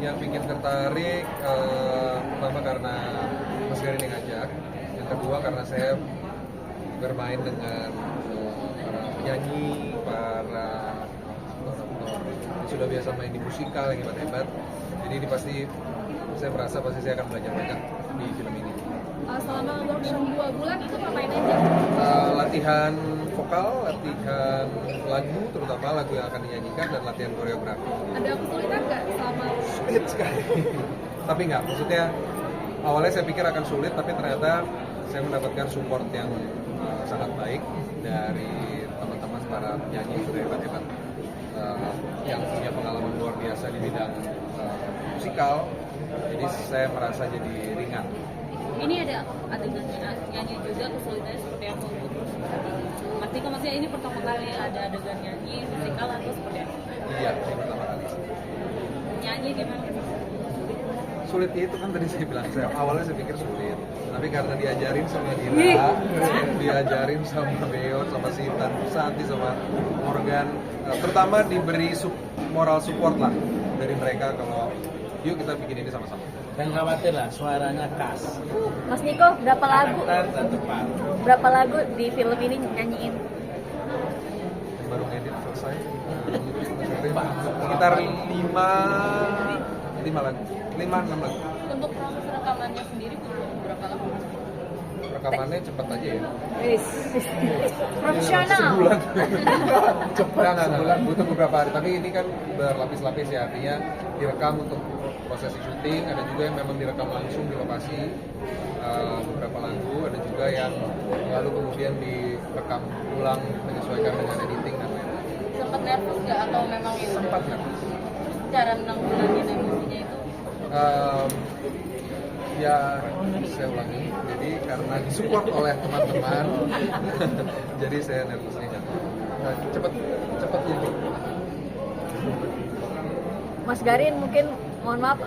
Yang bikin tertarik pertama karena Mas Garin yang ngajak, yang kedua karena saya bermain dengan para penyanyi, para aktor yang sudah biasa main di musikal yang hebat-hebat. Jadi ini pasti saya merasa pasti saya akan belajar banyak di film ini. Selama workshop 2 bulan itu ngapain aja? Latihan vokal, latihan lagu, terutama lagu yang akan dinyanyikan, dan latihan koreografi. Ada kesulitan nggak selama? Sulit sekali. Tapi nggak, maksudnya awalnya saya pikir akan sulit, tapi ternyata saya mendapatkan support yang sangat baik dari teman-teman para penyanyi sudah hebat-hebat, yang punya pengalaman luar biasa di bidang musikal. Jadi saya merasa jadi ringan. Ini ada adegan nyanyi juga, kesulitannya seperti apa? Maksudnya ini pertama kali ada adegan nyanyi musikal atau seperti apa? Iya, ini pertama kali. Nyanyi gimana? Sulit itu kan tadi saya bilang, awalnya saya pikir sulit, tapi karena diajarin sama Dira, diajarin sama Beon, sama Sintan, Santi, sama Morgan, terutama diberi moral support lah dari mereka kalau yuk kita bikin ini sama-sama. Dan khawatir lah, suaranya khas. Mas Niko, berapa lagu? Dan tepat. Berapa lagu di film ini nyanyiin? Yang baru ngedit selesai, sekitar 5-6 lagu. Untuk proses rekamannya sendiri butuh berapa lama? Rekamannya cepat aja ya. Profesional. Sebulan. Sebulan butuh beberapa hari, tapi ini kan berlapis-lapis ya, artinya direkam untuk prosesi syuting, ada juga yang memang direkam langsung di lokasi, beberapa lagu, ada juga yang lalu kemudian direkam ulang menyesuaikan dengan editing dan lain-lain. Sempat nervous nggak atau memang itu? Sempat nervous. Cara menanggulangi emosinya itu? Ya saya ulangi, jadi karena disupport oleh teman-teman, jadi saya nervousnya jatuh. Cepet jadi. Mas Garin mungkin mohon maaf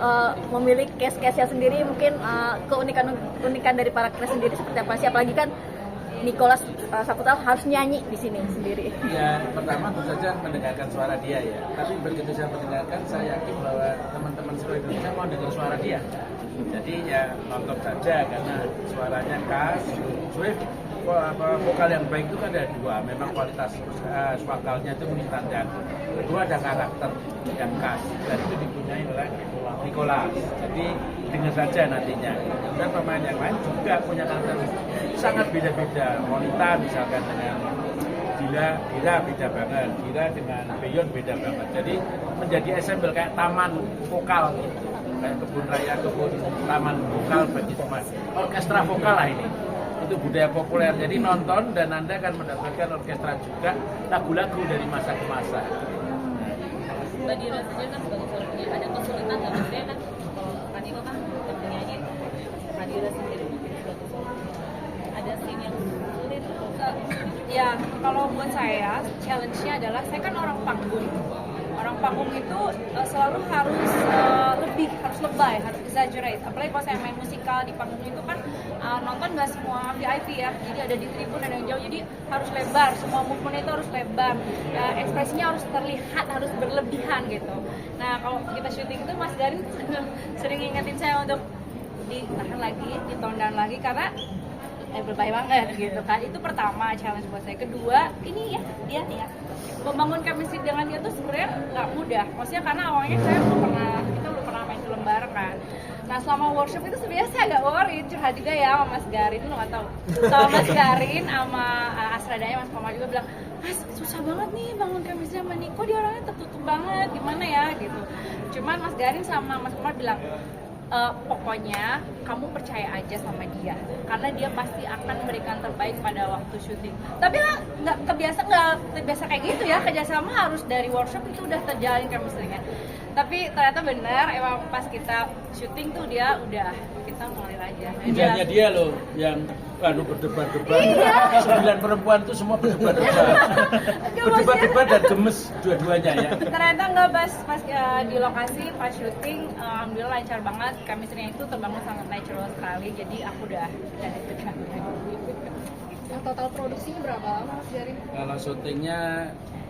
memilih case-nya sendiri, mungkin keunikan dari para cast sendiri seperti apa sih, apalagi kan Nicholas Saputra harus nyanyi di sini sendiri. Ya, pertama tentu saja mendengarkan suara dia ya. Tapi begitu saya mendengarkan, saya yakin bahwa teman-teman seluruh Indonesia mau dengar suara dia. Jadi ya nonton saja karena suaranya khas. Swift vokal yang baik itu kan ada dua, memang kualitas vokalnya itu meningkat, dan kedua ada karakter yang khas dan itu dipunyai oleh Nicholas. Jadi dengar saja nantinya. Dan pemain yang lain juga punya karakter sangat beda-beda. Monita misalkan dengan Dira beda banget, Dira dengan Beyon beda banget. Jadi menjadi ensemble kayak taman vokal gitu. Kayak kebun raya, kebun taman vokal bagi semua. Orkestra vokal lah ini. Itu budaya populer. Jadi nonton dan Anda akan mendapatkan orkestra juga lagu-lagu dari masa ke masa. Mbak Dira saja kan sebagai seorang penyanyi, ada kesulitan nggak? Maksudnya kan kalau Kak Niko kan penyanyi, Mbak Dira sendiri mungkin sebagai seorang ada scene yang sulit. Ya, kalau buat saya challenge-nya adalah saya kan orang panggung. Orang panggung itu selalu harus harus lebay, harus exaggerate. Apalagi kalau saya main musikal di panggung itu kan nonton nggak semua VIP ya. Jadi ada di tribun, ada yang jauh. Jadi harus lebar, semua movement itu harus lebar. Ekspresinya harus terlihat, harus berlebihan gitu. Nah, kalau kita syuting itu Mas Garin sering ngingetin saya untuk ditahan lagi, ditone down lagi karena berbahaya banget gitu kan. Itu pertama challenge buat saya. Kedua, ini ya dia membangun chemistry dengan dia tuh sebenarnya nggak mudah. Maksudnya karena awalnya kita belum pernah main film bareng kan. Nah, selama workshop itu sebenarnya saya agak worried, curhat juga ya sama Mas Garin, lu nggak tahu. Sama Mas Garin sama Asradanya Mas Komar juga bilang, Mas susah banget nih bangun chemistry sama Niko, dia orangnya tertutup banget, gimana ya gitu. Cuman Mas Garin sama Mas Komar bilang, pokoknya kamu percaya aja sama dia karena dia pasti akan memberikan terbaik pada waktu syuting. Tapi nggak terbiasa kayak gitu ya, kerjasama harus dari workshop itu udah terjalin chemistry-nya. Tapi ternyata benar, emang pas kita syuting tuh dia udah, kita ngalir aja. Idealnya dia loh yang berdebar-debar. 9 perempuan tuh semua berdebar-debar. Berdebar-debar dan gemes dua-duanya ya. Ternyata nggak, pas di lokasi pas syuting, alhamdulillah lancar banget. Chemistry-nya itu terbangun sangat natural sekali. Jadi aku udah deg-degan. Yang total produksinya berapa lama Mas Garin? Kalau syutingnya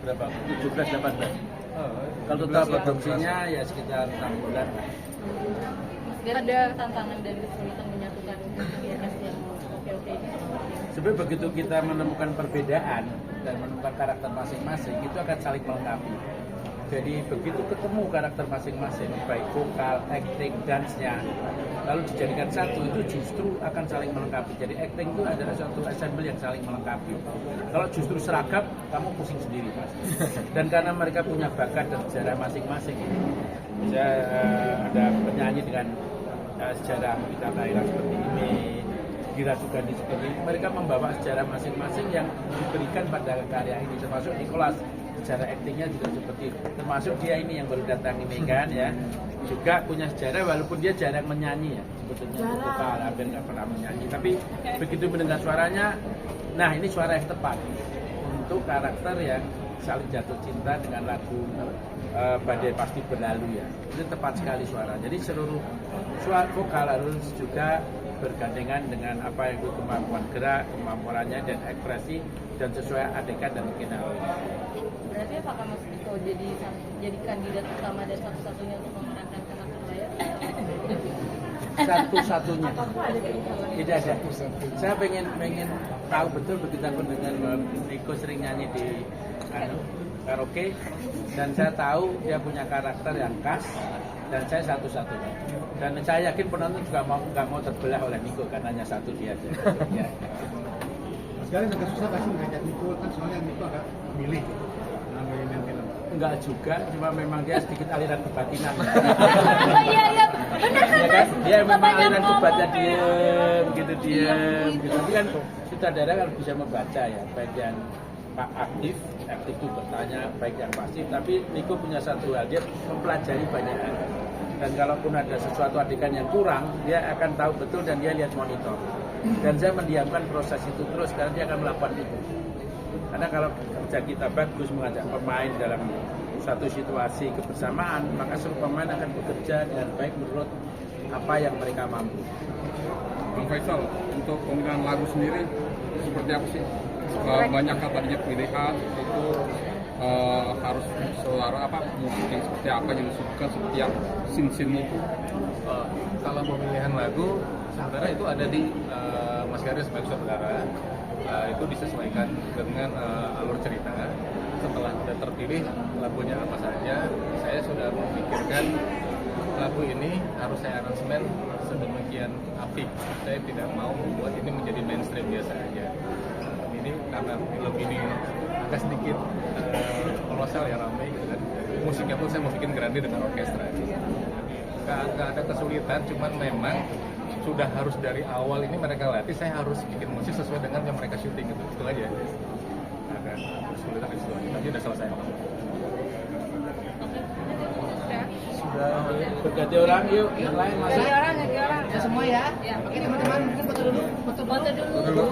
berapa? 17-18. Kalau total produksinya ya sekitar 6 bulan. Ada tantangan dan kesulitan menyatukan cast yang oke-oke ini. Sebenarnya begitu kita menemukan perbedaan dan menemukan karakter masing-masing, itu akan saling melengkapi. Jadi begitu ketemu karakter masing-masing, baik vokal, acting, dance-nya, lalu dijadikan satu, itu justru akan saling melengkapi. Jadi acting itu adalah suatu ensemble yang saling melengkapi. Kalau justru seragam, kamu pusing sendiri pasti. Dan karena mereka punya bakat dan sejarah masing-masing, ada penyanyi dengan sejarah kita daerah seperti ini, Dira Sugandi seperti ini, mereka membawa sejarah masing-masing yang diberikan pada karya ini, termasuk Nicholas. Sejarah aktingnya juga seperti itu. Termasuk dia ini yang baru datang ini kan ya, juga punya sejarah walaupun dia jarang menyanyi ya, sebetulnya vokal hampir nggak pernah menyanyi, tapi begitu mendengar suaranya, nah ini suara yang tepat untuk karakter yang saling jatuh cinta dengan lagu Badai Pasti Berlalu ya, itu tepat sekali suara. Jadi seluruh suara vokal harus juga bergandengan dengan apa yang itu kemampuan gerak, kemampuannya dan ekspresi dan sesuai adegan dan skenario. Berarti apakah Mas Diko jadi kandidat utama dan satu-satunya untuk memenangkan karakter layar? Satu-satunya tidak ada. Saya pengen tahu betul begitu aku dengar Niko sering nyanyi di karaoke dan saya tahu dia punya karakter yang khas dan saya satu-satunya. Dan saya yakin penonton juga nggak mau terbelah oleh Niko karena hanya satu dia aja. Ya. Mas Garin agak susah kasih mengajak Niko kan soalnya Niko agak milih main film. Enggak juga, cuma memang dia sedikit aliran kebatinan. Oh iya, benar kan Ya kan? Mas? Dia memang Banyak aliran ngomong. kebaca diem, gitu. Tapi kan sutradara kan bisa membaca ya, baik yang aktif itu bertanya, baik yang pasif. Tapi Niko punya satu hal, dia mempelajari banyak hal. Dan kalaupun ada sesuatu adegan yang kurang, dia akan tahu betul dan dia lihat monitor. Dan saya mendiamkan proses itu terus karena dia akan melakukan itu. Karena kalau kerja kita bagus mengajak pemain dalam satu situasi kebersamaan, maka seluruh pemain akan bekerja dengan baik menurut apa yang mereka mampu. Bang Faisal, untuk pemilihan lagu sendiri seperti apa sih? Banyak kan tadinya pilihan itu harus suara apa, musik yang seperti apa yang disuka setiap scene itu. Kalau pemilihan lagu sebenarnya itu ada di Mas Garin sebagai sutradara, itu disesuaikan dengan alur cerita. Setelah sudah terpilih lagunya apa saja, saya sudah memikirkan lagu ini harus saya aransemen sedemikian apik. Saya tidak mau membuat ini menjadi mainstream biasa aja. Ini karena film ini agak sedikit kolosal ya, ramai gitu kan. Musiknya pun saya mau bikin grande dengan orkestra. Nggak ada kesulitan, cuman memang sudah harus dari awal ini mereka latih, saya harus bikin musik sesuai dengan yang mereka syuting gitu, itu aja. Ada kesulitan di situ aja, tapi udah selesai. Sudah berganti orang, yuk yang lain masuk. Ganti orang. Ya semua ya. Oke teman-teman, mungkin foto dulu. Foto dulu.